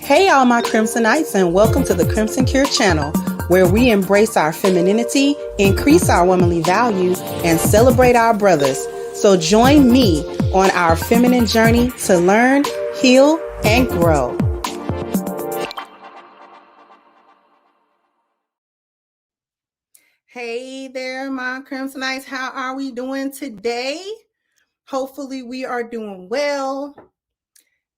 Hey all my Crimsonites, and welcome to the Crimson Cure channel, where we embrace our femininity, increase our womanly values, and celebrate our brothers. So join me on our feminine journey to learn, heal, and grow. Hey there, my Crimsonites. How are we doing today? Hopefully we are doing well.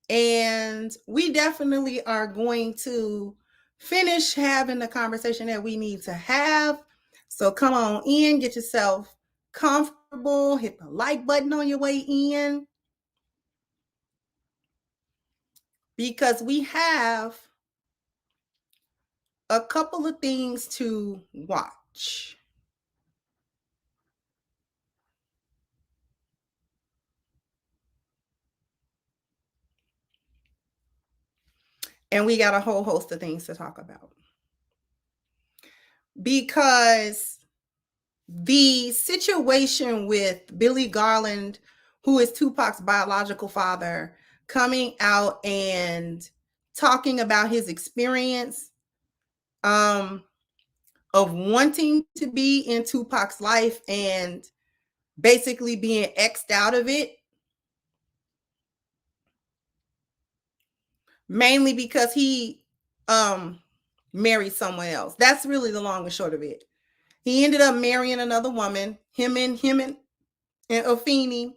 And we definitely are going to finish having the conversation that we need to have. So come on in, get yourself comfortable, hit the like button on your way in, because we have a couple of things to watch. And we got a whole host of things to talk about. Because the situation with Billy Garland, who is Tupac's biological father, coming out and talking about his experience of wanting to be in Tupac's life and basically being X'd out of it, mainly because he married someone else. That's really the long and short of it. He ended up marrying another woman. Him and Afeni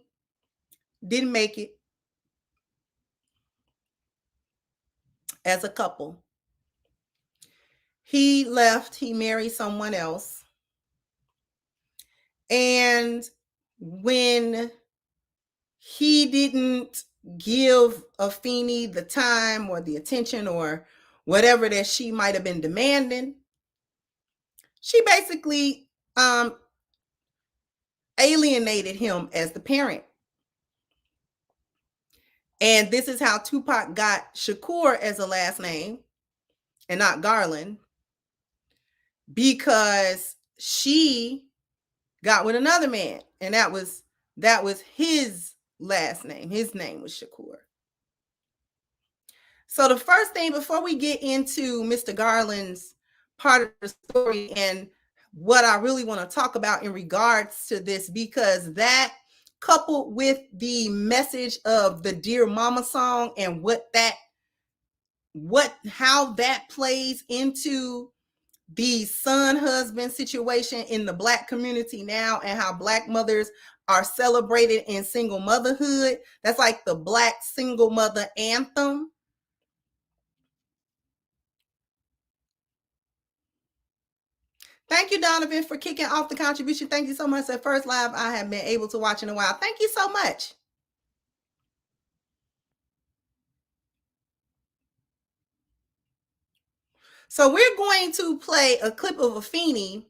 didn't make it as a couple. He left, he married someone else. And when he didn't give Afeni the time or the attention or whatever that she might have been demanding, she basically alienated him as the parent. And this is how Tupac got Shakur as a last name and not Garland, because she got with another man, and that was his last name. His name was Shakur. So the first thing, before we get into Mr. Garland's part of the story and what I really want to talk about in regards to this, because that, coupled with the message of the Dear Mama song and how that plays into the son husband situation in the Black community now, and how Black mothers are celebrated in single motherhood. That's like the Black single mother anthem. Thank you, Donovan, for kicking off the contribution. Thank you so much. The first live I have been able to watch in a while. Thank you so much. So we're going to play a clip of Afeni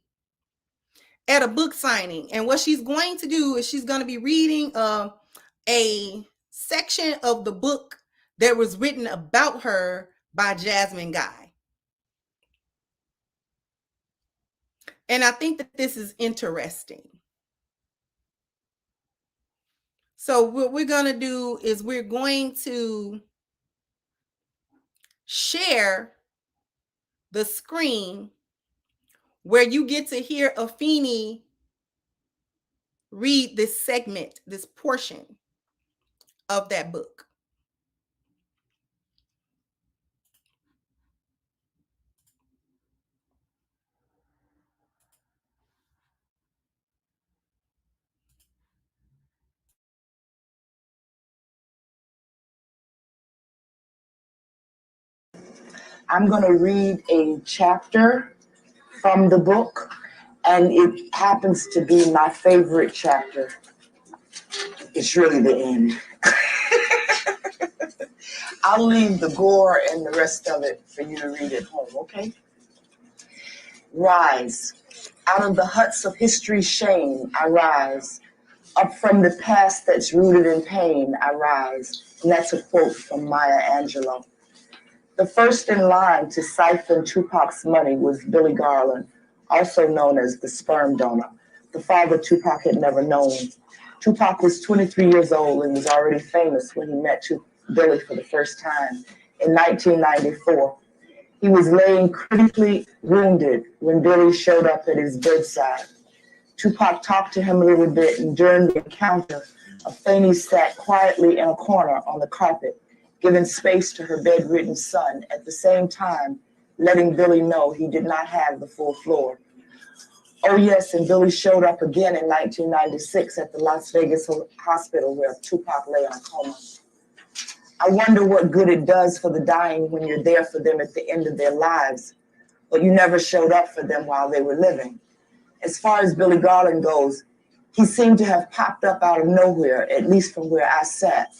at a book signing. And what she's going to do is she's going to be reading a section of the book that was written about her by Jasmine Guy. And I think that this is interesting. So what we're going to do is we're going to share the screen where you get to hear Afeni read this segment, this portion of that book. I'm going to read a chapter from the book, and it happens to be my favorite chapter. It's really the end. I'll leave the gore and the rest of it for you to read at home, okay? Rise. Out of the huts of history's shame, I rise. Up from the past that's rooted in pain, I rise. And that's a quote from Maya Angelou. The first in line to siphon Tupac's money was Billy Garland, also known as the sperm donor, the father Tupac had never known. Tupac was 23 years old and was already famous when he met Billy for the first time in 1994. He was laying critically wounded when Billy showed up at his bedside. Tupac talked to him a little bit, and during the encounter, Afeni sat quietly in a corner on the carpet, giving space to her bedridden son, at the same time letting Billy know he did not have the full floor. Oh yes, and Billy showed up again in 1996 at the Las Vegas hospital where Tupac lay in a coma. I wonder what good it does for the dying when you're there for them at the end of their lives, but you never showed up for them while they were living. As far as Billy Garland goes, he seemed to have popped up out of nowhere, at least from where I sat.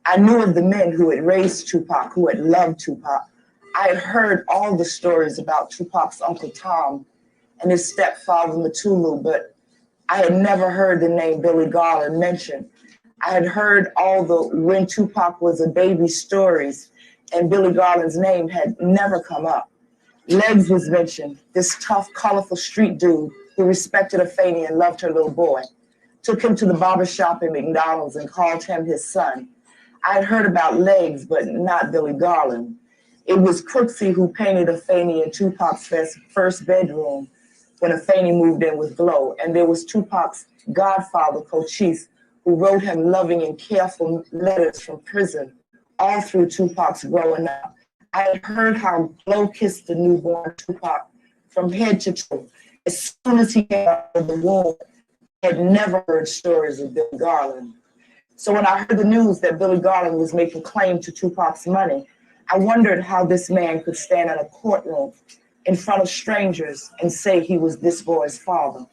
I knew of the men who had raised Tupac, who had loved Tupac. I had heard all the stories about Tupac's Uncle Tom and his stepfather Matulu, but I had never heard the name Billy Garland mentioned. I had heard all the when Tupac was a baby stories, and Billy Garland's name had never come up. Legs was mentioned, this tough, colorful street dude who respected Afeni and loved her little boy. Took him to the barber shop in McDonald's and called him his son. I had heard about Legs, but not Billy Garland. It was Crooksy who painted Afeni in Tupac's first bedroom when Afeni moved in with Glow. And there was Tupac's godfather, Cochise, who wrote him loving and careful letters from prison all through Tupac's growing up. I had heard how Glow kissed the newborn Tupac from head to toe. As soon as he came out of the womb, I had never heard stories of Billy Garland. So when I heard the news that Billy Garland was making claim to Tupac's money, I wondered how this man could stand in a courtroom in front of strangers and say he was this boy's father.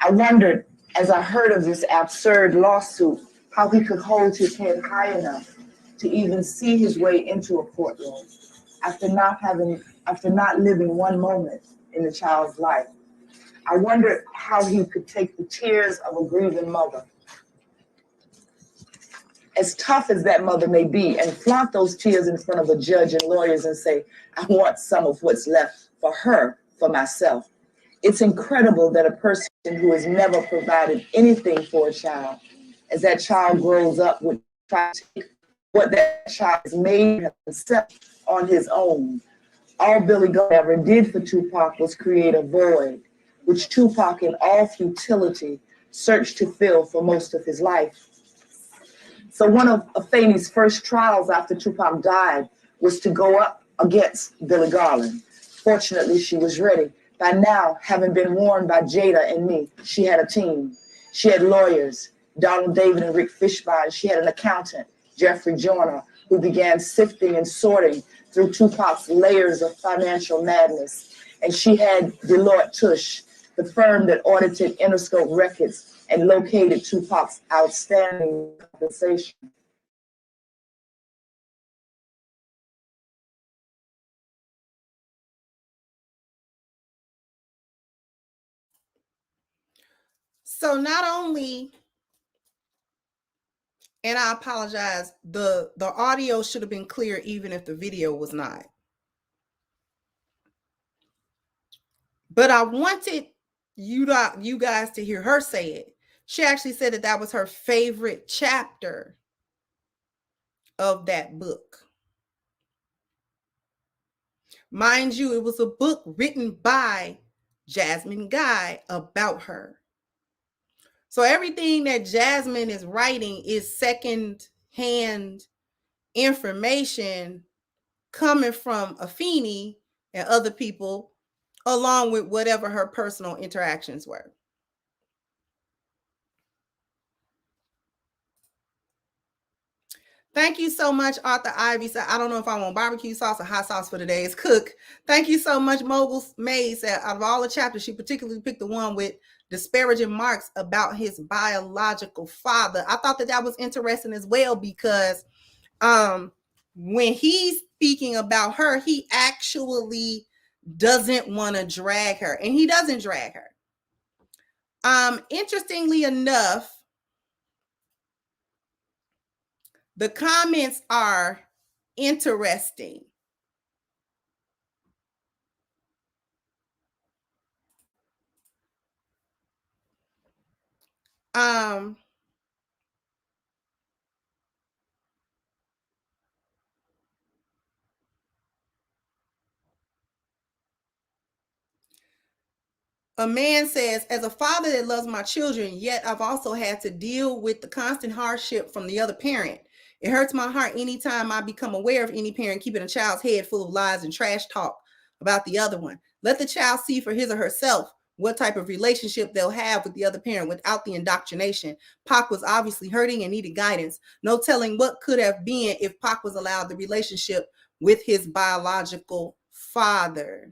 I wondered, as I heard of this absurd lawsuit, how he could hold his head high enough to even see his way into a courtroom after not living one moment in the child's life. I wondered how he could take the tears of a grieving mother, as tough as that mother may be, and flaunt those tears in front of a judge and lawyers and say, I want some of what's left for her, for myself. It's incredible that a person who has never provided anything for a child, as that child grows up, would try to take what that child has made himself on his own. All Billy Garland ever did for Tupac was create a void, which Tupac, in all futility, searched to fill for most of his life. So one of Afeni's first trials after Tupac died was to go up against Billy Garland. Fortunately, she was ready. By now, having been warned by Jada and me, she had a team. She had lawyers, Donald David and Rick Fishbein. She had an accountant, Jeffrey Joyner, who began sifting and sorting through Tupac's layers of financial madness. And she had Deloitte Touche, the firm that audited Interscope Records and located Tupac's outstanding compensation. So not only, and I apologize, the audio should have been clear even if the video was not. But I wanted you guys to hear her say it. She actually said that was her favorite chapter of that book. Mind you, it was a book written by Jasmine Guy about her. So everything that Jasmine is writing is second-hand information coming from Afeni and other people, along with whatever her personal interactions were. Thank you so much, Arthur Ivy. Said, I don't know if I want barbecue sauce or hot sauce for today's cook. Thank you so much, Mogul May. Said, out of all the chapters, she particularly picked the one with disparaging marks about his biological father. I thought that was interesting as well, because when he's speaking about her, he actually doesn't want to drag her, and he doesn't drag her. Interestingly enough, the comments are interesting. Um, A man says, as a father that loves my children, yet I've also had to deal with the constant hardship from the other parent. It hurts my heart anytime I become aware of any parent keeping a child's head full of lies and trash talk about the other one. Let the child see for his or herself what type of relationship they'll have with the other parent without the indoctrination. Pac was obviously hurting and needed guidance. No telling what could have been if Pac was allowed the relationship with his biological father.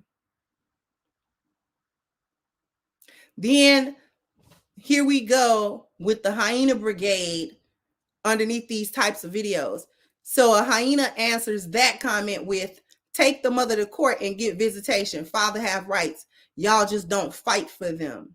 Then here we go with the hyena brigade underneath these types of videos. So a hyena answers that comment with, take the mother to court and get visitation. Father have rights. Y'all just don't fight for them.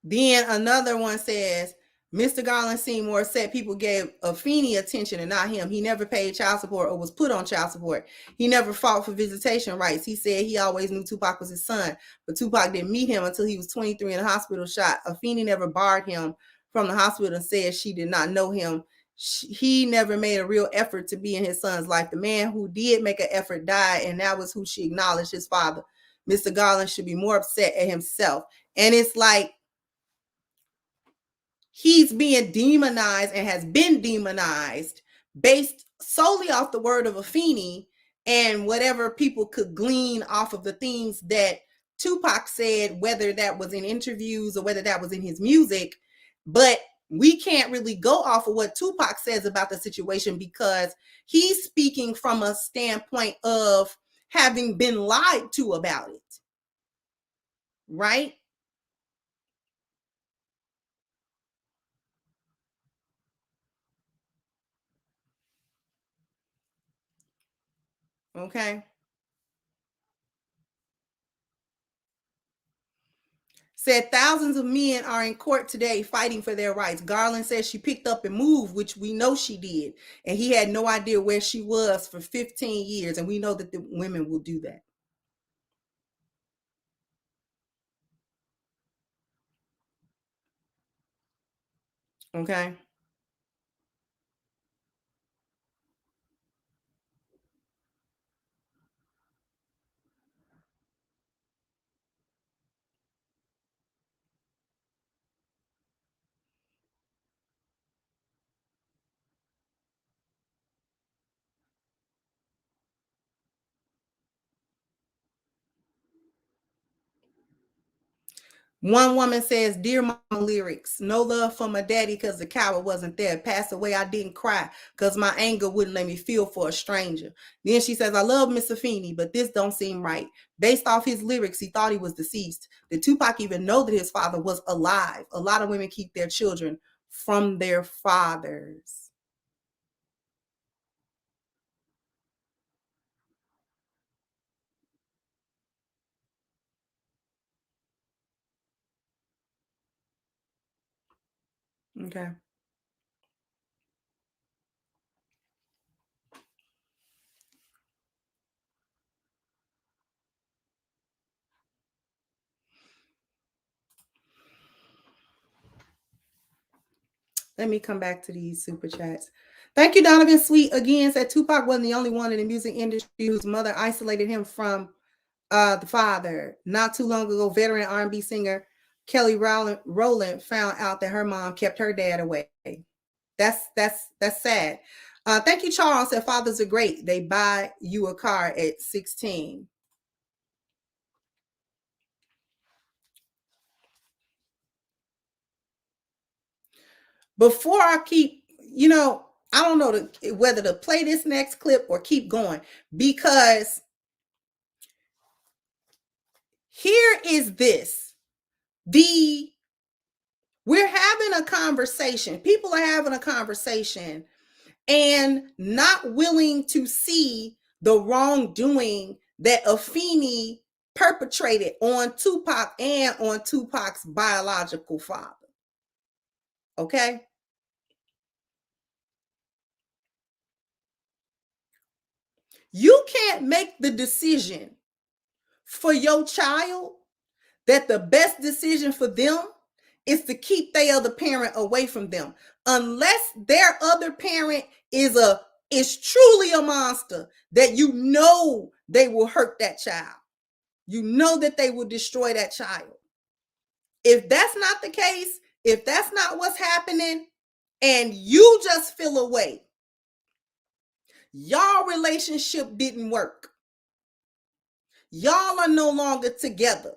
Then another one says, Mr. Garland seemed more upset people gave Afeni attention and not him. He never paid child support or was put on child support. He never fought for visitation rights. He said he always knew Tupac was his son, but Tupac didn't meet him until he was 23 in a hospital shot. Afeni never barred him from the hospital and said she did not know him. He never made a real effort to be in his son's life. The man who did make an effort died, and that was who she acknowledged, his father. Mr. Garland should be more upset at himself. And it's like, he's being demonized and has been demonized based solely off the word of Afeni and whatever people could glean off of the things that Tupac said, whether that was in interviews or whether that was in his music. But we can't really go off of what Tupac says about the situation because he's speaking from a standpoint of having been lied to about it. Right? Okay. Said thousands of men are in court today fighting for their rights. Garland says she picked up and moved, which we know she did. And he had no idea where she was for 15 years. And we know that the women will do that. Okay. One woman says, Dear Mama lyrics, no love for my daddy because the coward wasn't there. Passed away, I didn't cry because my anger wouldn't let me feel for a stranger. Then she says, I love Miss Afeni, but this don't seem right. Based off his lyrics, he thought he was deceased. Did Tupac even know that his father was alive? A lot of women keep their children from their fathers. Okay. Let me come back to these super chats. Thank you, Donovan Sweet. Again, said Tupac wasn't the only one in the music industry whose mother isolated him from the father. Not too long ago, veteran R&B singer Kelly Rowland found out that her mom kept her dad away. That's sad. Thank you, Charles. Said fathers are great. They buy you a car at 16. Before I keep, I don't know whether to play this next clip or keep going, because here is this. We're having a conversation. People are having a conversation and not willing to see the wrongdoing that Afeni perpetrated on Tupac and on Tupac's biological father. Okay? You can't make the decision for your child that the best decision for them is to keep their other parent away from them, unless their other parent is a is truly a monster, that you know they will hurt that child. You know that they will destroy that child. If that's not the case, if that's not what's happening, and you just feel away, y'all relationship didn't work. Y'all are no longer together.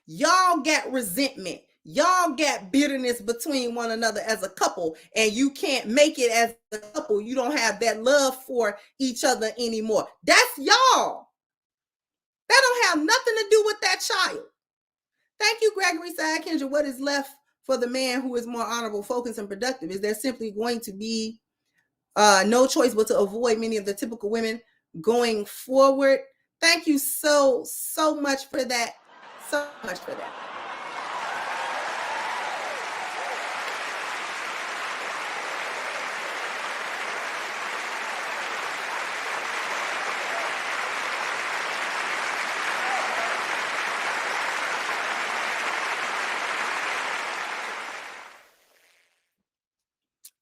Y'all got resentment. Y'all got bitterness between one another as a couple, and you can't make it as a couple. You don't have that love for each other anymore. That's y'all. That don't have nothing to do with that child. Thank you, Gregory Side Kendra. What is left for the man who is more honorable, focused, and productive? Is there simply going to be no choice but to avoid many of the typical women going forward? Thank you so much for that. So much for that.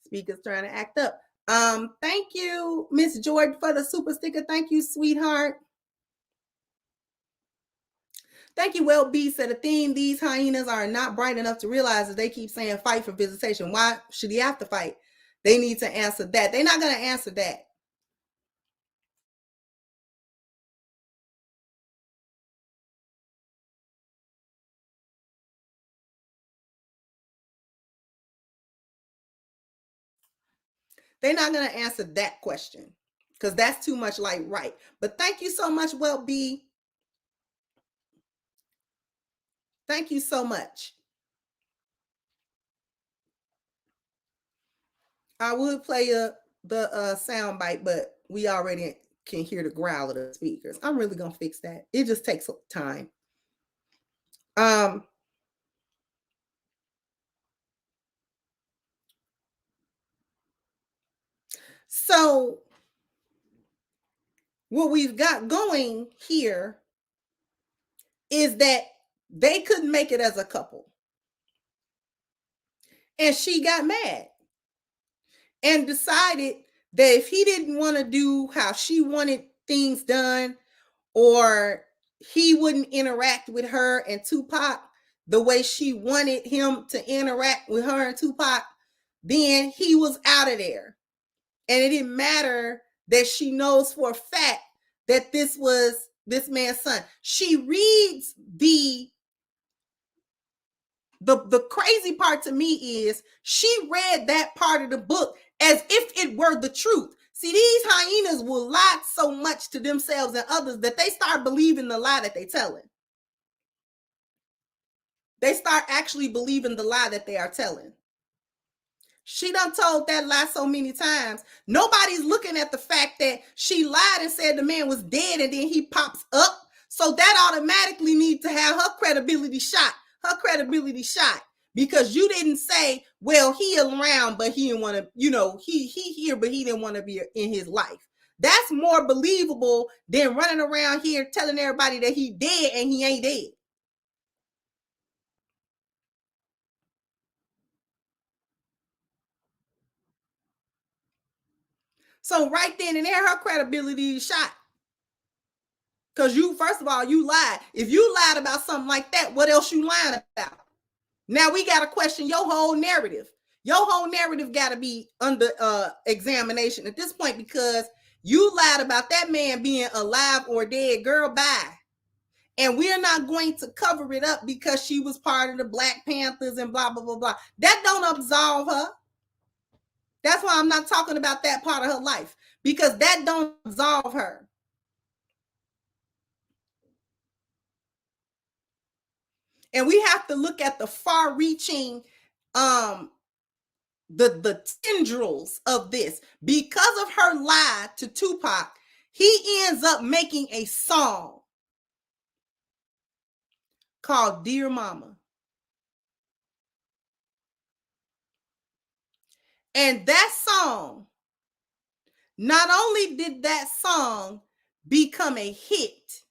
Speaker's trying to act up. Thank you, Miss Jordan, for the super sticker. Thank you, sweetheart. Thank you, Well B said the theme, these hyenas are not bright enough to realize that they keep saying fight for visitation. Why should he have to fight? They need to answer that. They're not going to answer that. They're not going to answer that question because that's too much like right. But thank you so much, Well B. Thank you so much. I would play the sound bite, but we already can hear the growl of the speakers. I'm really gonna fix that. It just takes time. So what we've got going here is that they couldn't make it as a couple. And she got mad and decided that if he didn't want to do how she wanted things done, or he wouldn't interact with her and Tupac the way she wanted him to interact with her and Tupac, then he was out of there. And it didn't matter that she knows for a fact that this was this man's son. She reads the crazy part to me is she read that part of the book as if it were the truth. See, these hyenas will lie so much to themselves and others that they start believing the lie that they're telling. They start actually believing the lie that they are telling. She done told that lie so many times. Nobody's looking at the fact that she lied and said the man was dead and then he pops up. So that automatically needs to have her credibility shot. Her credibility shot. Because you didn't say, well, he around, but he didn't want to, he here, but he didn't want to be in his life. That's more believable than running around here telling everybody that he dead and he ain't dead. So right then and there, her credibility is shot. Because you, first of all, you lied. If you lied about something like that, what else you lying about? Now we got to question your whole narrative. Your whole narrative got to be under examination at this point, because you lied about that man being alive or dead. Girl, bye. And we're not going to cover it up because she was part of the Black Panthers and blah, blah, blah, blah. That don't absolve her. That's why I'm not talking about that part of her life, because that don't absolve her. And we have to look at the far-reaching the tendrils of this. Because of her lie to Tupac, he ends up making a song called Dear Mama. And that song, not only did that song become a hit,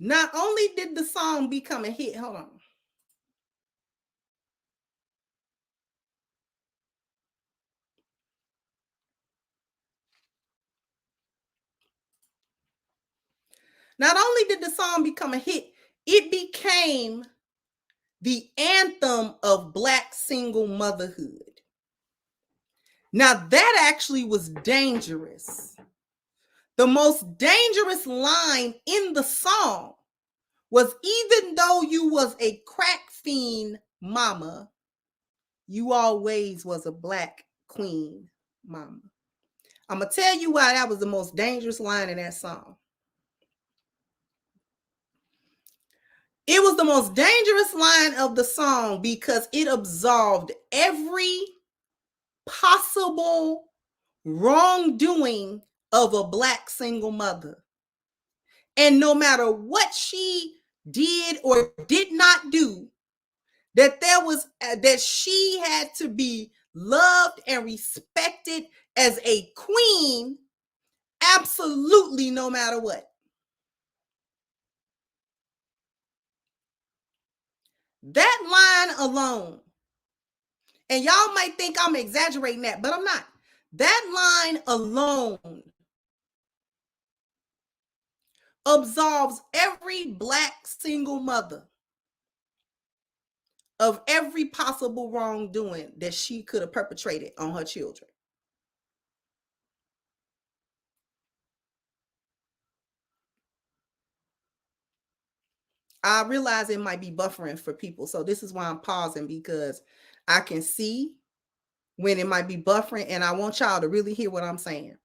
Not only did the song become a hit, hold on. Not only did the song become a hit, it became the anthem of Black single motherhood. Now, that actually was dangerous. The most dangerous line in the song was, even though you was a crack fiend mama, you always was a Black queen mama. I'm going to tell you why that was the most dangerous line in that song. It was the most dangerous line of the song because it absolved every possible wrongdoing of a Black single mother. And no matter what she did or did not do, that she had to be loved and respected as a queen, absolutely, no matter what. That line alone, and y'all might think I'm exaggerating that, but I'm not. That line alone absolves every Black single mother of every possible wrongdoing that she could have perpetrated on her children. I realize it might be buffering for people, so this is why I'm pausing, because I can see when it might be buffering, and I want y'all to really hear what I'm saying.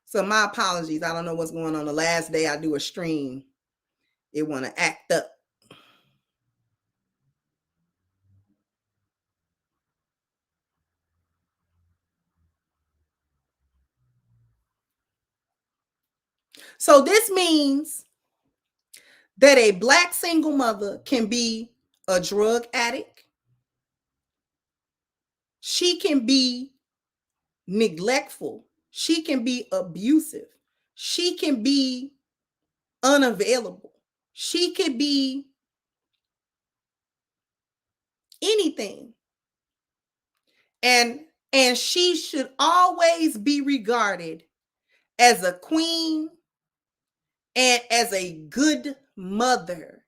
So my apologies. I don't know what's going on. The last day I do a stream, it want to act up. So this means that a Black single mother can be a drug addict. She can be neglectful. She can be abusive. She can be unavailable. She could be anything. And she should always be regarded as a queen and as a good mother,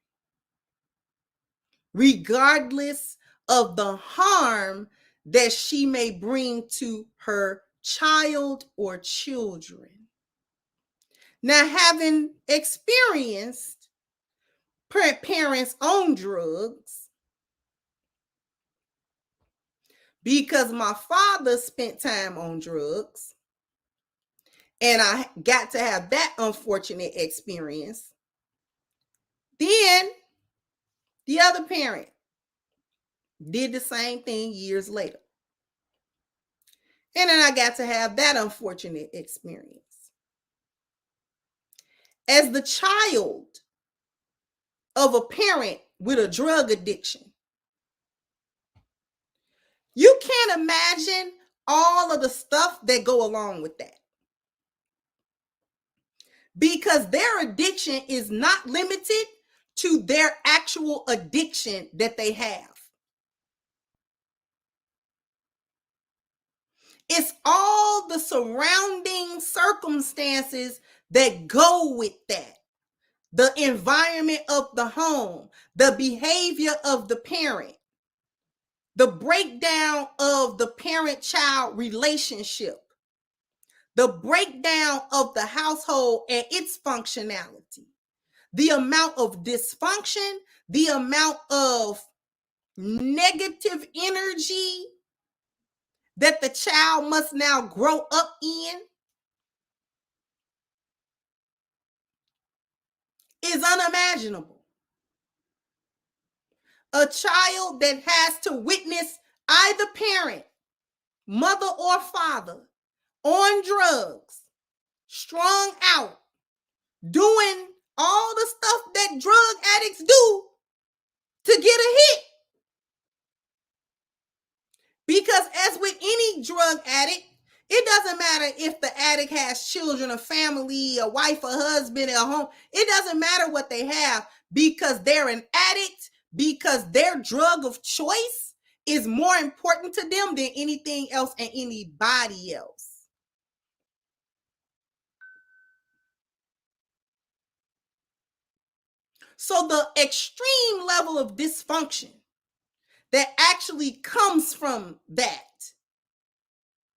regardless of the harm that she may bring to her child or children. Now, having experienced parents on drugs, because my father spent time on drugs, and I got to have that unfortunate experience, then the other parent did the same thing years later. And then I got to have that unfortunate experience. As the child of a parent with a drug addiction, you can't imagine all of the stuff that go along with that. Because their addiction is not limited to their actual addiction that they have. It's all the surrounding circumstances that go with that. The environment of the home, the behavior of the parent, the breakdown of the parent-child relationship, the breakdown of the household and its functionality, the amount of dysfunction, the amount of negative energy that the child must now grow up in is unimaginable. A child that has to witness either parent, mother or father, on drugs, strung out, doing all the stuff that drug addicts do to get a hit. Because as with any drug addict, It doesn't matter if the addict has children, a family, a wife, a husband, a home. It doesn't matter what they have because they're an addict, because their drug of choice is more important to them than anything else and anybody else. So the extreme level of dysfunction that actually comes from that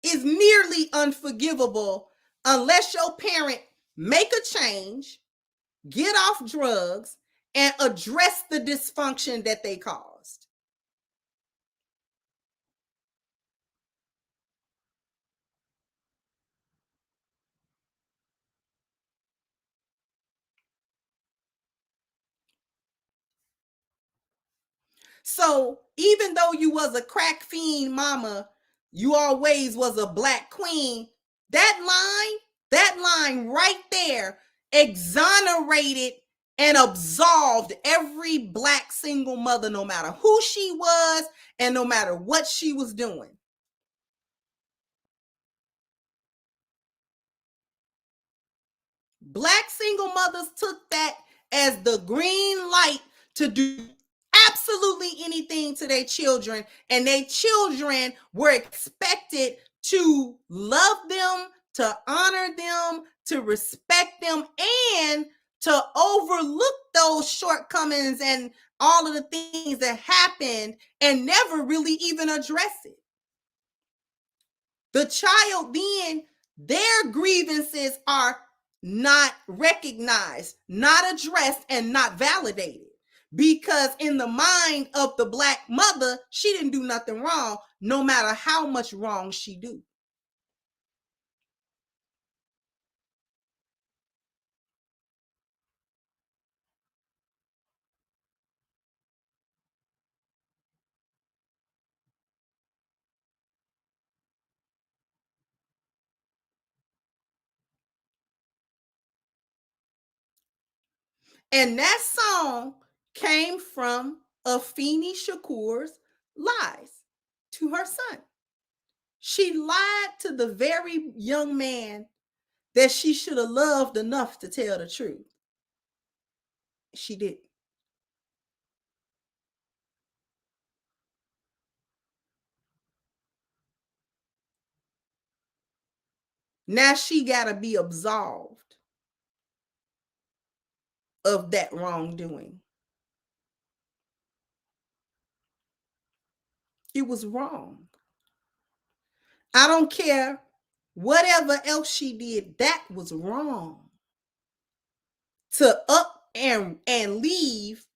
is nearly unforgivable unless your parent make a change, get off drugs, and address the dysfunction that they caused. So even though you was a crack fiend mama, you always was a black queen. That line right there exonerated and absolved every black single mother, no matter who she was and no matter what she was doing. Black single mothers took that as the green light to do absolutely anything to their children, and their children were expected to love them, to honor them, to respect them, and to overlook those shortcomings and all of the things that happened and never really even address it. The child then, their grievances are not recognized, not addressed, and not validated. Because in the mind of the black mother, she didn't do nothing wrong, no matter how much wrong she do. And that song came from Afeni Shakur's lies to her son. She lied to the very young man that she should have loved enough to tell the truth. She did. Now she got to be absolved of that wrongdoing. It was wrong. I don't care whatever else she did, that was wrong. To up and leave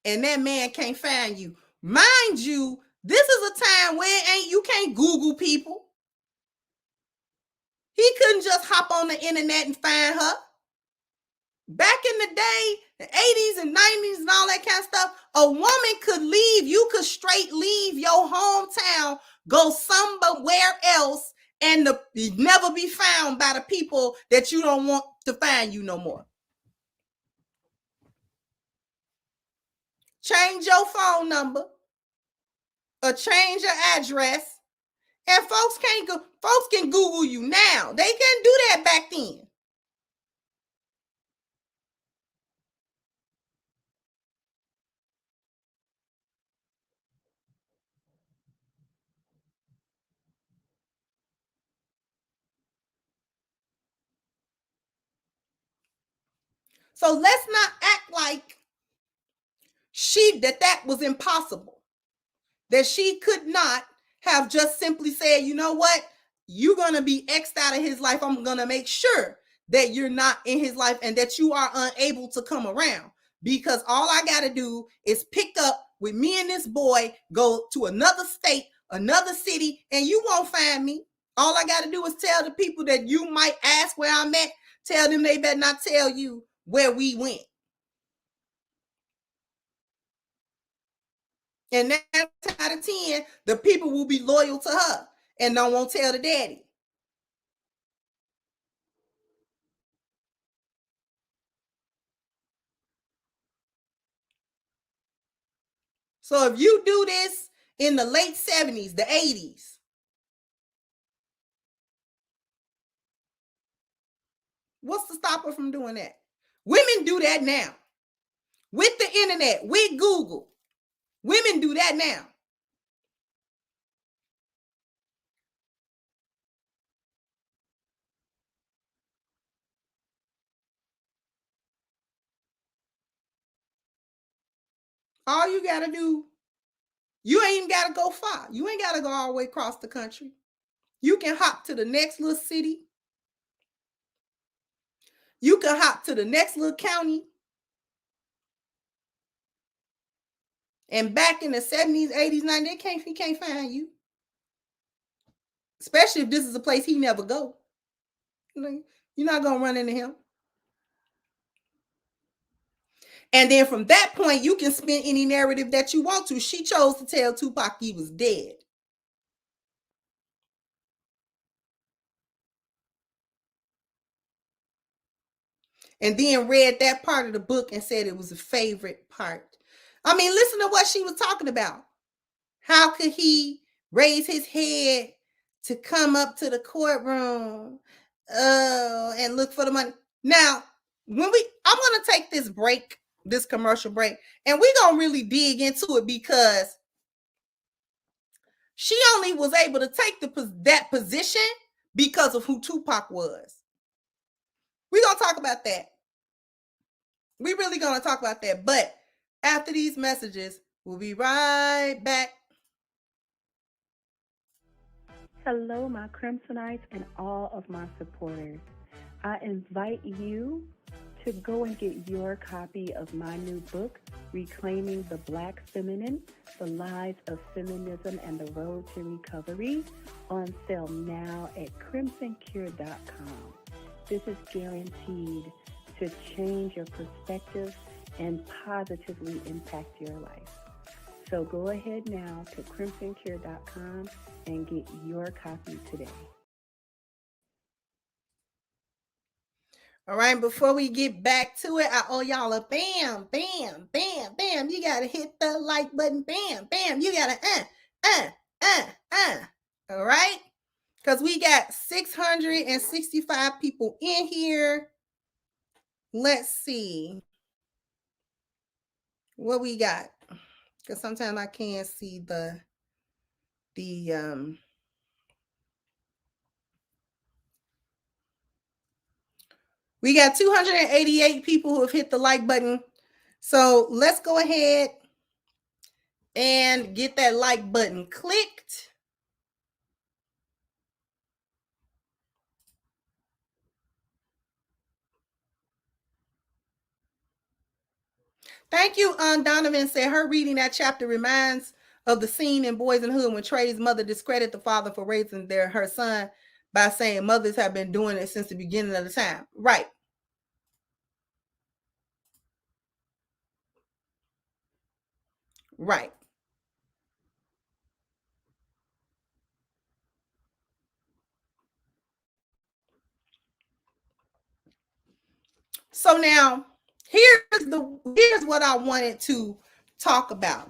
and that man can't find you. Mind you, this is a time where you can't Google people. He couldn't just hop on the internet and find her. Back in the day, the 80s and 90s and all that kind of stuff, a woman could leave. You could straight leave your hometown, go somewhere else, and never be found by the people that you don't want to find you no more. Change your phone number or change your address, and folks can Google you now. They couldn't do that back then. So let's not act like that was impossible. That she could not have just simply said, you know what, you're going to be X'd out of his life. I'm going to make sure that you're not in his life and that you are unable to come around. Because all I got to do is pick up with me and this boy, go to another state, another city, and you won't find me. All I got to do is tell the people that you might ask where I'm at, tell them they better not tell you where we went. And 9 out of 10, the people will be loyal to her and don't want to tell the daddy. So if you do this in the late 70s, the 80s, What's to stop her from doing that? Women do that now. With the internet, with Google. Women do that now. All you got to do, you ain't even got to go far. You ain't got to go all the way across the country. You can hop to the next little city. You can hop to the next little county. And back in the 70s, 80s, 90s, he can't find you. Especially if this is a place he never go. You're not going to run into him. And then from that point, you can spin any narrative that you want to. She chose to tell Tupac he was dead. And then read that part of the book and said it was a favorite part. I mean, listen to what she was talking about. How could he raise his head to come up to the courtroom and look for the money? Now, I'm going to take this break, this commercial break, and we're going to really dig into it because she only was able to take that position because of who Tupac was. We're going to talk about that. We're really going to talk about that. But after these messages, we'll be right back. Hello, my Crimsonites and all of my supporters. I invite you to go and get your copy of my new book, Reclaiming the Black Feminine, The Lies of Feminism and the Road to Recovery, on sale now at crimsoncure.com. This is guaranteed to change your perspective and positively impact your life. So go ahead now to crimsoncure.com and get your copy today. All right, before we get back to it, I owe y'all a bam, bam, bam, bam. You got to hit the like button, bam, bam. You got to, all right? Because we got 665 people in here. Let's see what we got. Because sometimes I can't see the we got 288 people who have hit the like button. So let's go ahead and get that like button clicked. Thank you. Donovan said her reading that chapter reminds of the scene in Boys in the Hood when Trey's mother discredited the father for raising her son by saying mothers have been doing it since the beginning of the time. Right. Right. So now here's what I wanted to talk about.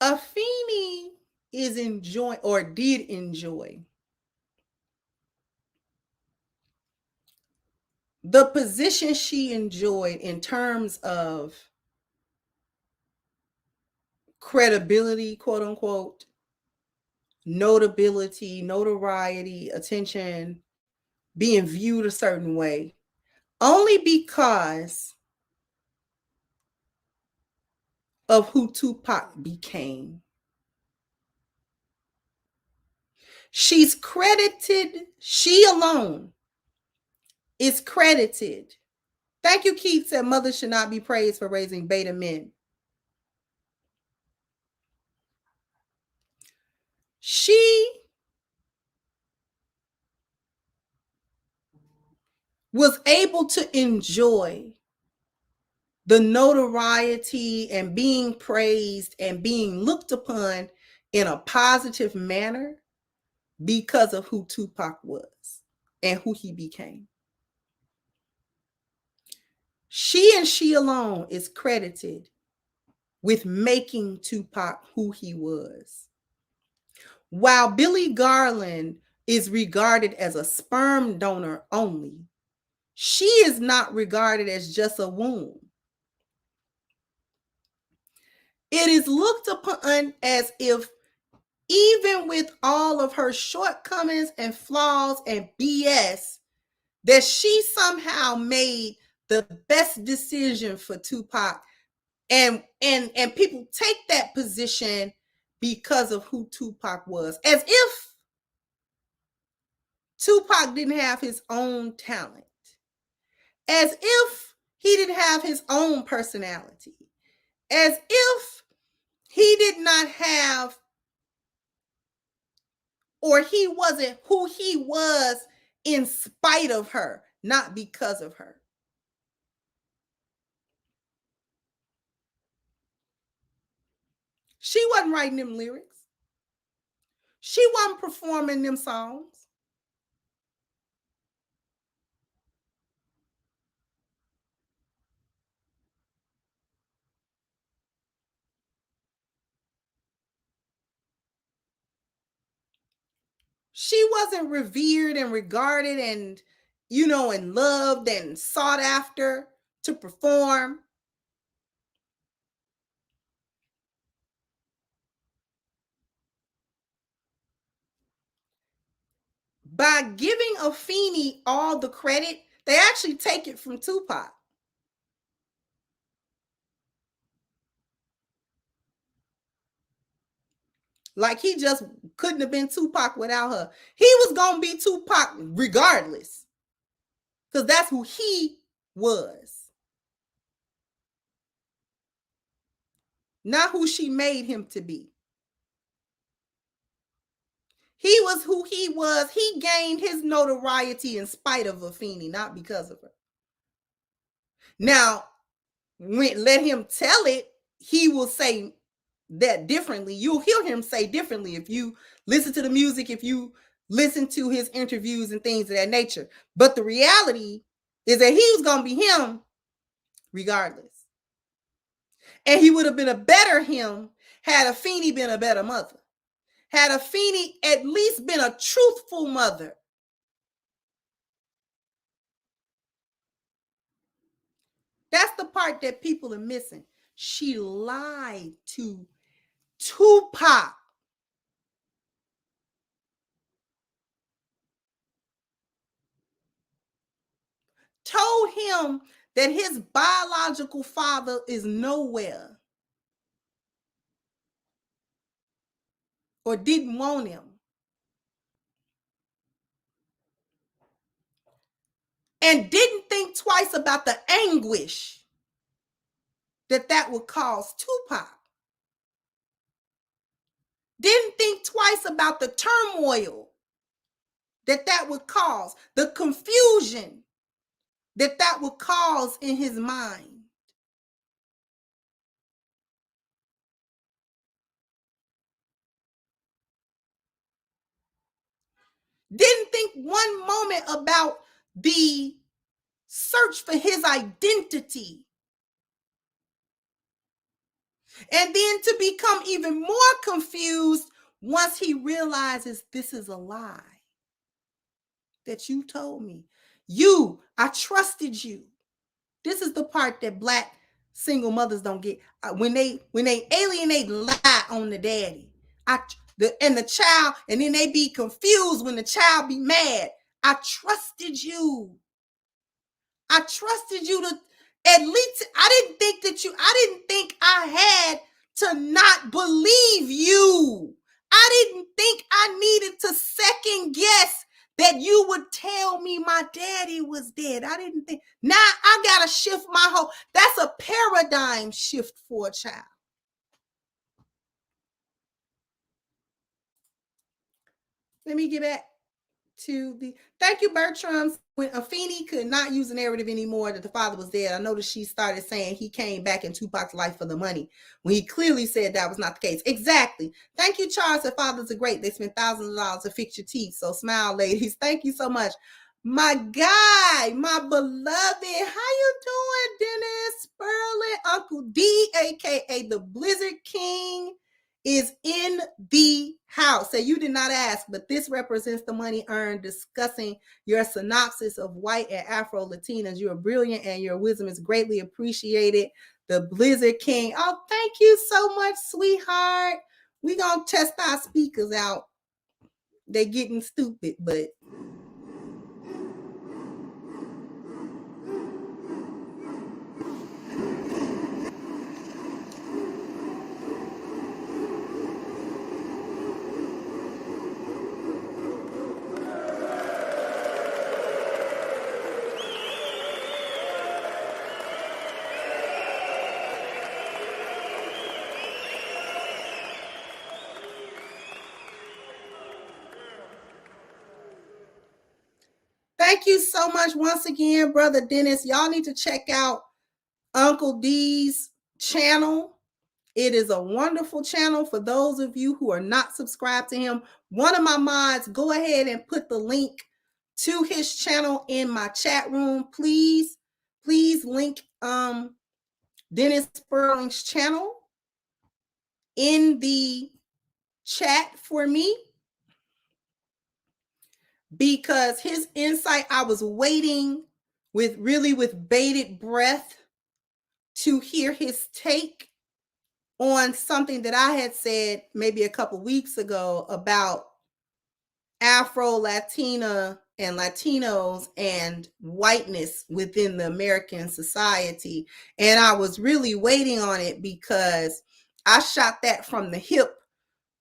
Afeni is enjoying or did enjoy the position she enjoyed in terms of credibility, quote unquote, notability, notoriety, attention, being viewed a certain way, only because of who Tupac became. She's credited, she alone is credited. Thank you, Keith said mothers should not be praised for raising beta men. She was able to enjoy the notoriety and being praised and being looked upon in a positive manner because of who Tupac was and who he became. She and she alone is credited with making Tupac who he was. While Billy Garland is regarded as a sperm donor only, she is not regarded as just a womb. It is looked upon as if, even with all of her shortcomings and flaws and BS, that she somehow made the best decision for Tupac. And people take that position because of who Tupac was, as if Tupac didn't have his own talent, as if he didn't have his own personality, as if he did not have, or he wasn't who he was in spite of her, not because of her. She wasn't writing them lyrics. She wasn't performing them songs. She wasn't revered and regarded and, and loved and sought after to perform. By giving Afeni all the credit, they actually take it from Tupac. Like he just couldn't have been Tupac without her. He was going to be Tupac regardless, because that's who he was, not who she made him to be. He was who he was. He gained his notoriety in spite of Afeni, not because of her. Now, let him tell it, he will say that differently. You'll hear him say differently if you listen to the music, if you listen to his interviews and things of that nature. But the reality is that he was going to be him regardless. And he would have been a better him had Afeni been a better mother. Had Afeni at least been a truthful mother. That's the part that people are missing. She lied to Tupac. Told him that his biological father is nowhere or didn't want him. And didn't think twice about the anguish that would cause Tupac. Didn't think twice about the turmoil that would cause, the confusion that would cause in his mind. Didn't think one moment about the search for his identity. And then to become even more confused once he realizes this is a lie that you told me. I trusted you. This is the part that Black single mothers don't get. When they alienate and lie on the daddy, the child, and then they be confused when the child be mad. I trusted you. I trusted you to at least. I didn't think I had to not believe you. I didn't think I needed to second guess that you would tell me my daddy was dead. I didn't think. Now I got to shift my whole. That's a paradigm shift for a child. Let me get back. to the thank you, Bertram. When Afeni could not use the narrative anymore that the father was dead, I noticed she started saying he came back in Tupac's life for the money, when he clearly said that was not the case. Exactly. Thank you, Charles. That fathers are great. They spend thousands of dollars to fix your teeth. So smile, ladies. Thank you so much. My guy, my beloved, how you doing, Dennis Sperling? Uncle D, aka the Blizzard King, is in the house. So you did not ask, but this represents the money earned discussing your synopsis of white and Afro Latinas. You are brilliant and your wisdom is greatly appreciated. The Blizzard King. Oh, thank you so much, sweetheart. We gonna test our speakers out. They getting stupid, but thank you so much once again, Brother Dennis. Y'all need to check out Uncle D's channel. It is a wonderful channel for those of you who are not subscribed to him. One of my mods, go ahead and put the link to his channel in my chat room. Please link Dennis Sperling's channel in the chat for me, because his insight, I was waiting with bated breath to hear his take on something that I had said maybe a couple weeks ago about Afro Latina and Latinos and whiteness within the American society. And I was really waiting on it because I shot that from the hip,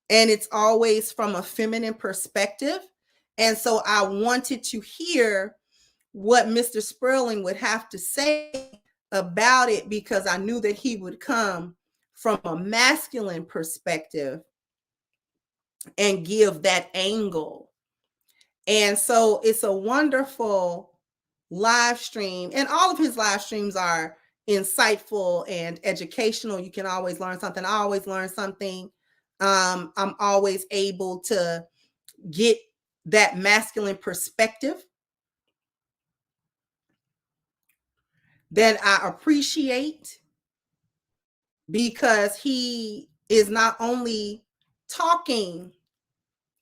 and it's always from a feminine perspective. And so I wanted to hear what Mr. Sperling would have to say about it, because I knew that he would come from a masculine perspective and give that angle. And so it's a wonderful live stream, and all of his live streams are insightful and educational. You can always learn something. I always learn something. I'm always able to get that masculine perspective that I appreciate, because he is not only talking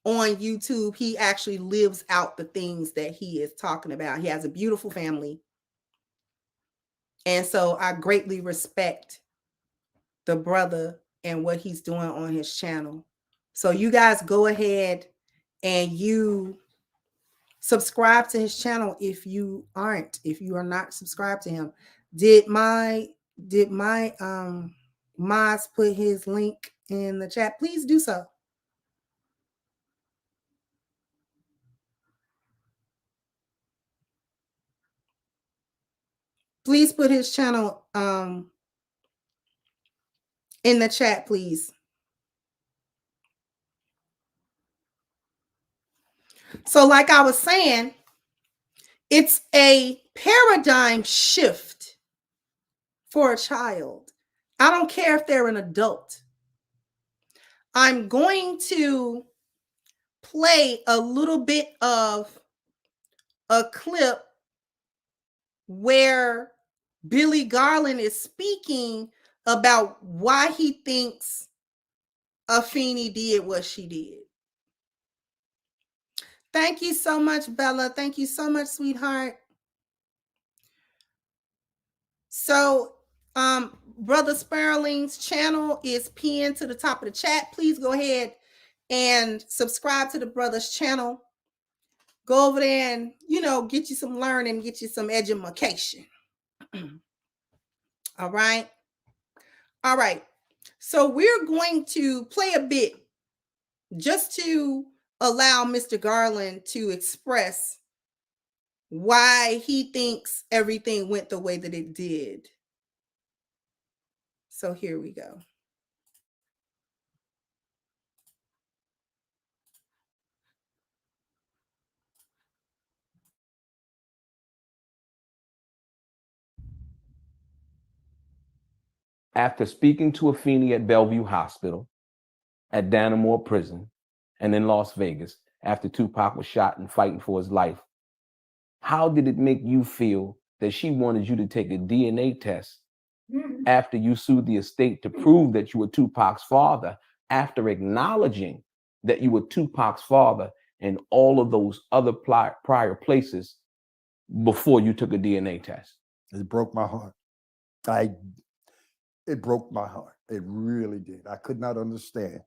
on YouTube, he actually lives out the things that he is talking about. He has a beautiful family. And so I greatly respect the brother and what he's doing on his channel. So you guys go ahead and you subscribe to his channel if you are not subscribed to him. Did my mods put his link in the chat? Please do so. Please put his channel in the chat, please. So like I was saying, it's a paradigm shift for a child. I don't care if they're an adult. I'm going to play a little bit of a clip where Billy Garland is speaking about why he thinks Afeni did what she did. Thank you so much, Bella. Thank you so much, sweetheart. So, Brother Sperling's channel is pinned to the top of the chat. Please go ahead and subscribe to the brother's channel. Go over there and, get you some learning, get you some education. All right. All right. So we're going to play a bit just to allow Mr. Garland to express why he thinks everything went the way that it did. So here we go. After speaking to Afeni at Bellevue Hospital, at Dannemore Prison, and in Las Vegas, after Tupac was shot and fighting for his life, how did it make you feel that she wanted you to take a DNA test after you sued the estate to prove that you were Tupac's father, after acknowledging that you were Tupac's father in all of those other prior places before you took a DNA test? It broke my heart. It broke my heart. It really did. I could not understand.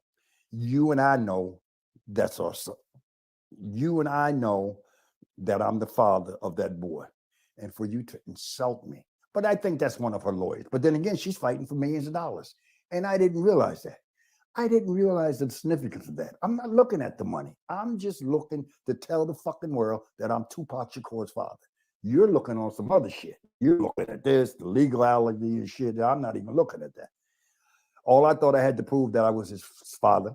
You and I know that's our son. You and I know that I'm the father of that boy. And for you to insult me. But I think that's one of her lawyers. But then again, she's fighting for millions of dollars. And I didn't realize that. I didn't realize the significance of that. I'm not looking at the money. I'm just looking to tell the fucking world that I'm Tupac Shakur's father. You're looking on some other shit. You're looking at this, the legality and shit. I'm not even looking at that. All I thought I had to prove that I was his father.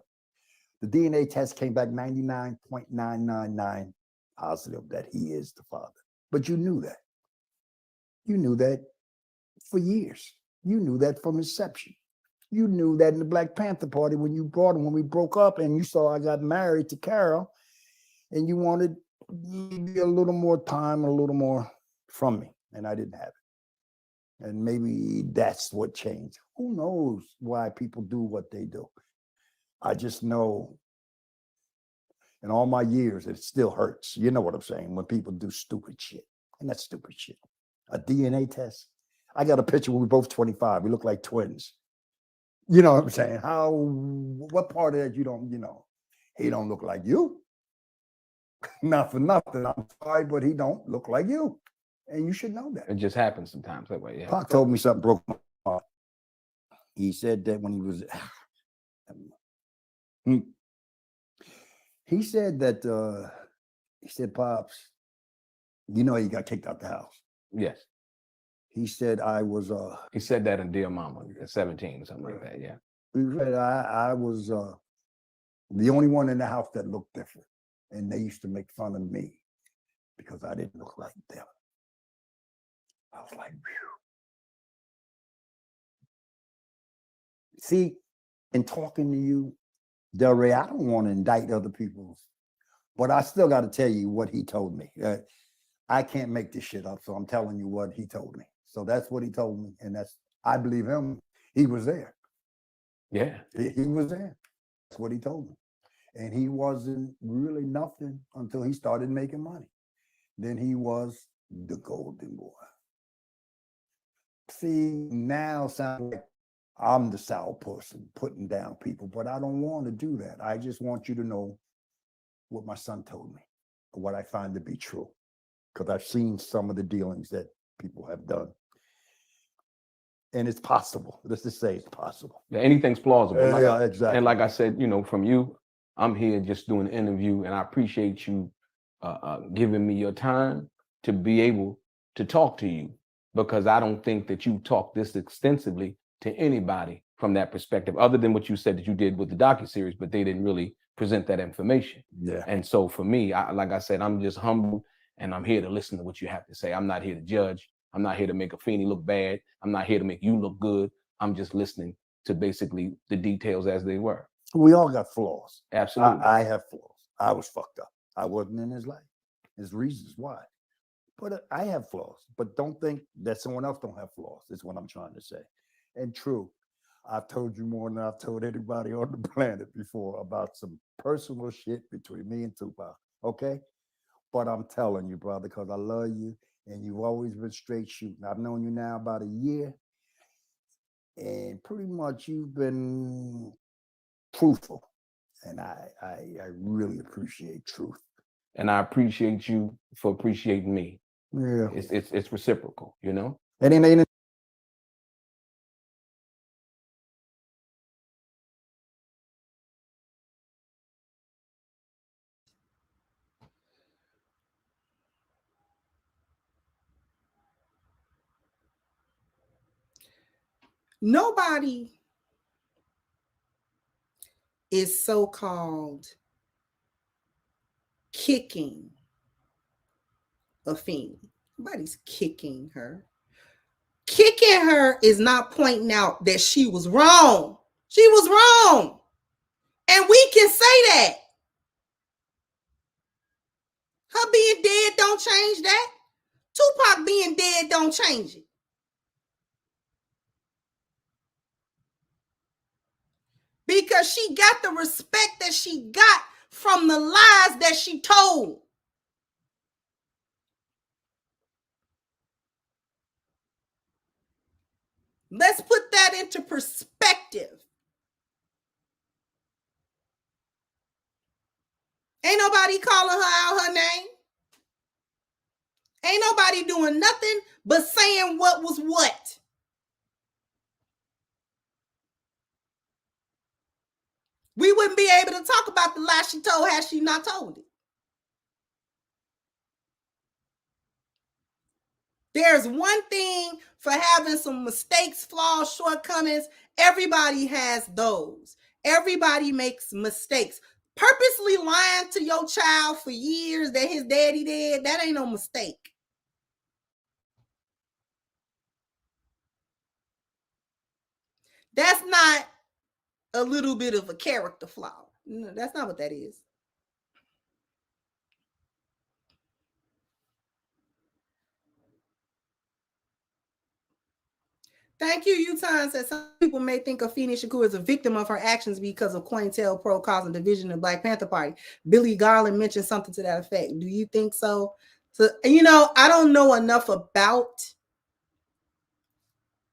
The DNA test came back 99.999 positive that he is the father. But you knew that. You knew that for years. You knew that from inception. You knew that in the Black Panther Party when you brought him, when we broke up and you saw I got married to Carol and you wanted maybe a little more time, a little more from me, and I didn't have it. And maybe that's what changed. Who knows why people do what they do? I just know in all my years, it still hurts. You know what I'm saying? When people do stupid shit. And that's stupid shit. A DNA test. I got a picture where we're both 25. We look like twins. You know what I'm saying? What part of that you don't, he don't look like you. Not for nothing. I'm sorry, but he don't look like you. And you should know that. It just happens sometimes that way. Yeah. Pac told me something broke my heart. He said that when he was, he said that, Pops, you got kicked out the house. Yes. He said I was he said that in Dear Mama at 17, something like that, yeah. He said I was the only one in the house that looked different. And they used to make fun of me because I didn't look like them. I was like, phew. See, in talking to you, Del Rey, I don't want to indict other people, but I still got to tell you what he told me. I can't make this shit up, so I'm telling you what he told me. So that's what he told me, and I believe him. He was there. Yeah. He was there. That's what he told me. And he wasn't really nothing until he started making money. Then he was the golden boy. See, now sounds like I'm the sour person putting down people, but I don't want to do that. I just want you to know what my son told me, what I find to be true, because I've seen some of the dealings that people have done. And it's possible. Let's just say it's possible. Yeah, anything's plausible. Yeah, exactly. And like I said, from you, I'm here just doing an interview, and I appreciate you giving me your time to be able to talk to you, because I don't think that you talk this extensively to anybody from that perspective, other than what you said that you did with the docuseries, but they didn't really present that information. Yeah. And so for me, like I said, I'm just humble, and I'm here to listen to what you have to say. I'm not here to judge. I'm not here to make Afeni look bad. I'm not here to make you look good. I'm just listening to basically the details as they were. We all got flaws. Absolutely. I have flaws. I was fucked up. I wasn't in his life. There's reasons why. But I have flaws. But don't think that someone else don't have flaws. Is what I'm trying to say. And true, I've told you more than I've told anybody on the planet before about some personal shit between me and Tupac. Okay? But I'm telling you, brother, because I love you. And you've always been straight shooting. I've known you now about a year. And pretty much you've been truthful. And I really appreciate truth. And I appreciate you for appreciating me. Yeah. It's reciprocal, And ain't Nobody is so-called kicking Afeni. Nobody's kicking her. Kicking her is not pointing out that she was wrong. She was wrong. And we can say that. Her being dead don't change that. Tupac being dead don't change it. Because she got the respect that she got from the lies that she told. Let's put that into perspective. Ain't nobody calling her out her name. Ain't nobody doing nothing but saying what was what. We wouldn't be able to talk about the lie she told had she not told it. There's one thing for having some mistakes, flaws, shortcomings. Everybody has those. Everybody makes mistakes. Purposely lying to your child for years that his daddy did, that ain't no mistake. That's not a little bit of a character flaw. No, that's not what that is. Thank you, Uton said some people may think Afeni Shakur is a victim of her actions because of COINTELPRO causing division in the Black Panther Party. Billy Garland mentioned something to that effect. Do you think so? So, I don't know enough about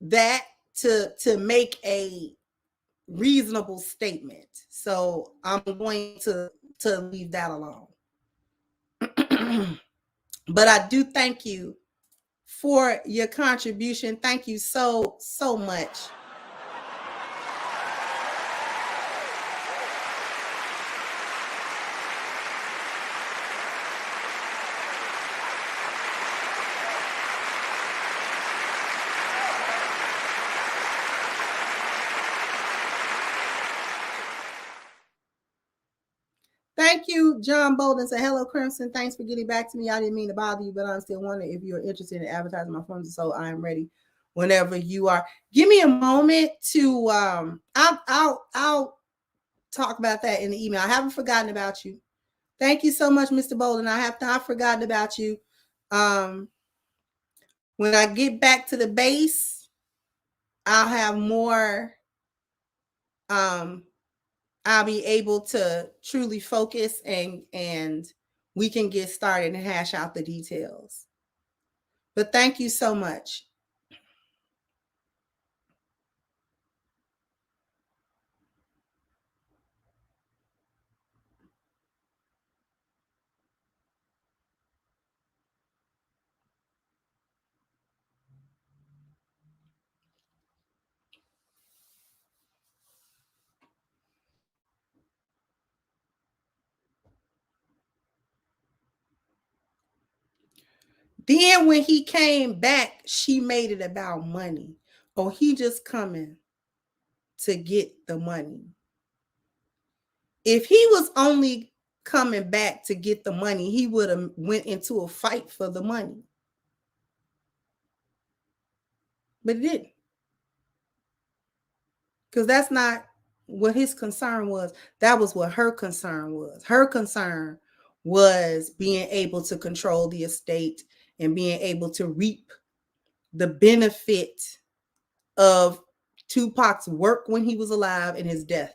that to make a reasonable statement. So I'm going to leave that alone. But I do thank you for your contribution. Thank you so much. Thank you, John Bolden. Say hello, Crimson. Thanks for getting back to me. I didn't mean to bother you, but I'm still wondering if you're interested in advertising my firm. So I am ready whenever you are. Give me a moment to I'll talk about that in the email. I haven't forgotten about you. Thank you so much, Mr. Bolden. I have not forgotten about you. When I get back to the base, I'll have more. I'll be able to truly focus and we can get started and hash out the details. But thank you so much. Then when he came back, she made it about money. Oh, he just coming to get the money. If he was only coming back to get the money, he would have went into a fight for the money. But he didn't. Because that's not what his concern was. That was what her concern was. Her concern was being able to control the estate and being able to reap the benefit of Tupac's work when he was alive and his death.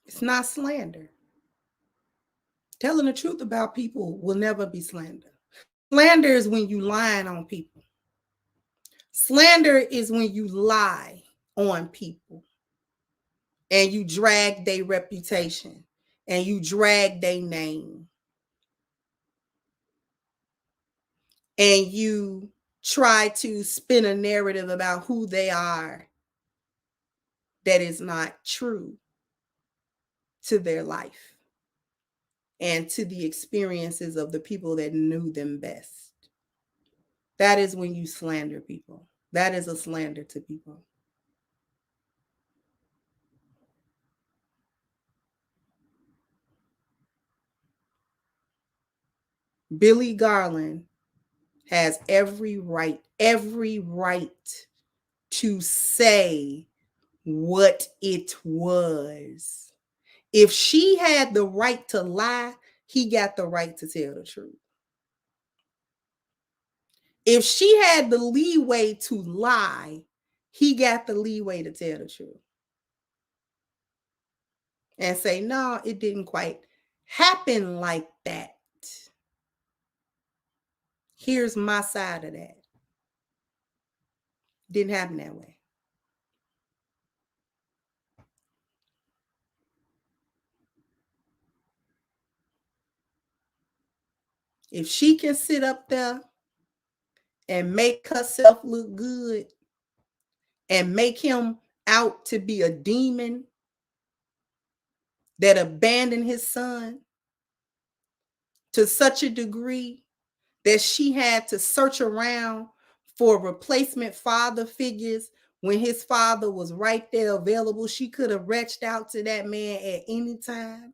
It's not slander. Telling the truth about people will never be slander. Slander is when you lying on people. Slander is when you lie on people and you drag their reputation and you drag their name and you try to spin a narrative about who they are that is not true to their life. and to the experiences of the people that knew them best. That is when you slander people. That is a slander to people. Billy Garland has every right to say what it was. If she had the right to lie, he got the right to tell the truth. If she had the leeway to lie, he got the leeway to tell the truth. And say, no, it didn't quite happen like that. Here's my side of that. Didn't happen that way. If she can sit up there and make herself look good and make him out to be a demon that abandoned his son to such a degree that she had to search around for replacement father figures when his father was right there available. She could have reached out to that man at any time.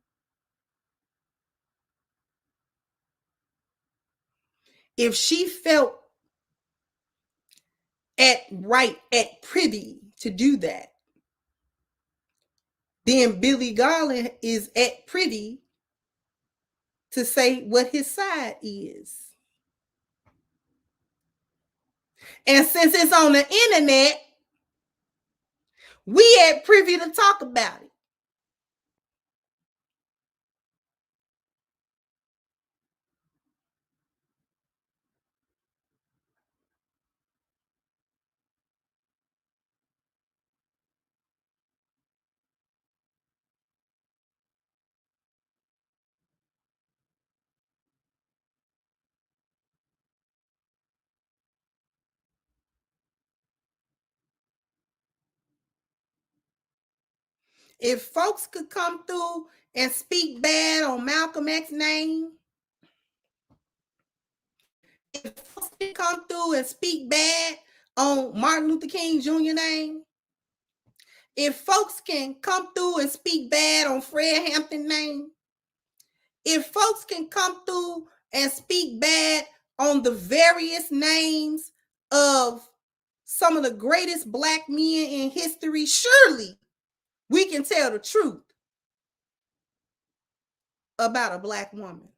If she felt at privy to do that, then Billy Garland is at privy to say what his side is. And since it's on the internet, we at privy to talk about it. If folks could come through and speak bad on Malcolm X's name, if folks can come through and speak bad on Martin Luther King Jr. name, if folks can come through and speak bad on Fred Hampton's name, if folks can come through and speak bad on the various names of some of the greatest Black men in history, surely we can tell the truth about a Black woman.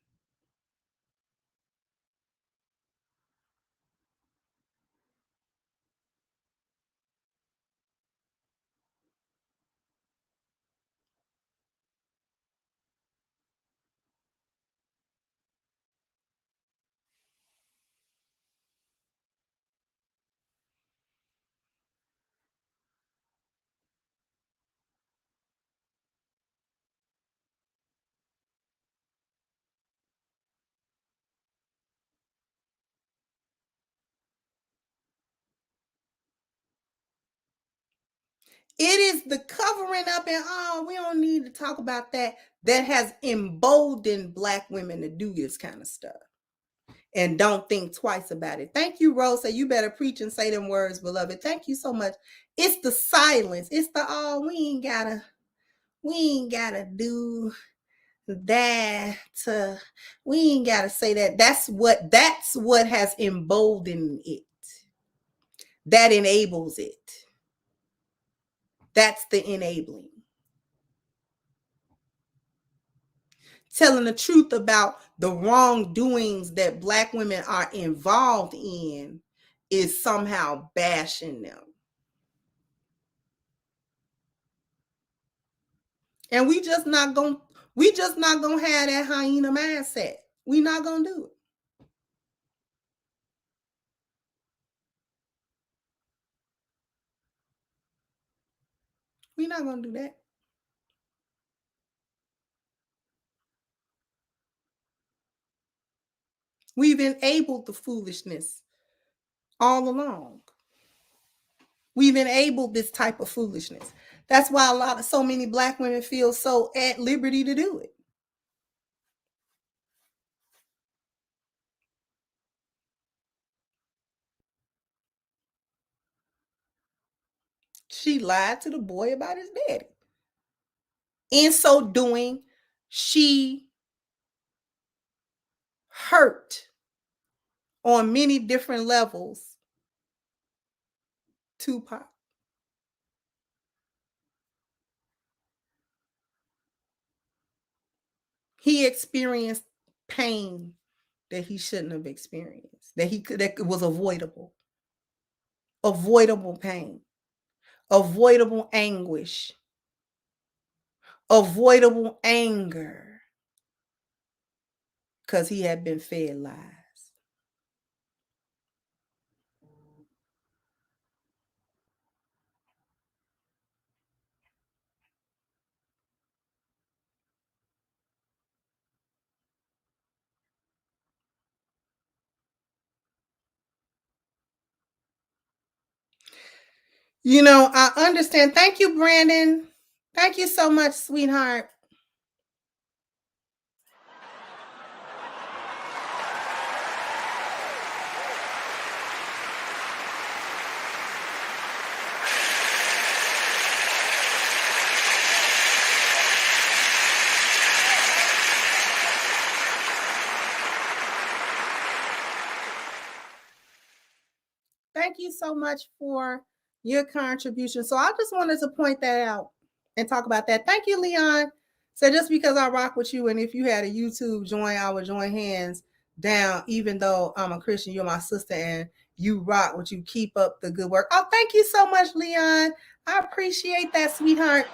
It is the covering up and we don't need to talk about that has emboldened Black women to do this kind of stuff and don't think twice about it. Thank you, Rosa. You better preach and say them words, beloved. Thank you so much. It's the silence. It's the we ain't gotta do that. We ain't gotta say that. That's what has emboldened it. That enables it. That's the enabling. Telling the truth about the wrongdoings that Black women are involved in is somehow bashing them. And we just not gonna have that hyena mindset. We not gonna do it. We not gonna do that. We've enabled the foolishness all along. We've enabled this type of foolishness. That's why so many Black women feel so at liberty to do it. She lied to the boy about his daddy. In so doing, she hurt on many different levels Tupac. He experienced pain that he shouldn't have experienced, that was avoidable. Avoidable pain, avoidable anguish, avoidable anger, because he had been fed lies. You know, I understand. Thank you, Brandon. Thank you so much, sweetheart. Thank you so much for your contribution. So I just wanted to point that out and talk about that. Thank you, Leon. So just because I rock with you, and if you had a YouTube join, I would join hands down, even though I'm a Christian, you're my sister, and you rock. Would you keep up the good work? Oh, thank you so much, Leon. I appreciate that, sweetheart.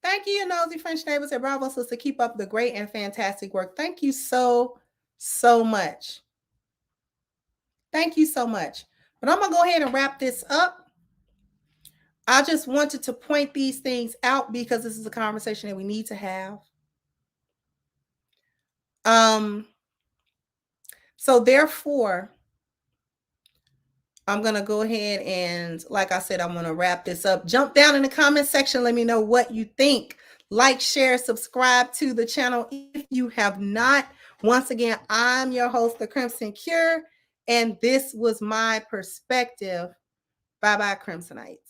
Thank you, your nosy French neighbors and Bravo sister. Keep up the great and fantastic work. Thank you so much. Thank you so much. But I'm going to go ahead and wrap this up. I just wanted to point these things out because this is a conversation that we need to have. So therefore, I'm going to go ahead and, like I said, I'm going to wrap this up. Jump down in the comment section. Let me know what you think. Like, share, subscribe to the channel if you have not. Once again, I'm your host, The Crimson Cure, and this was my perspective. Bye-bye, Crimsonites.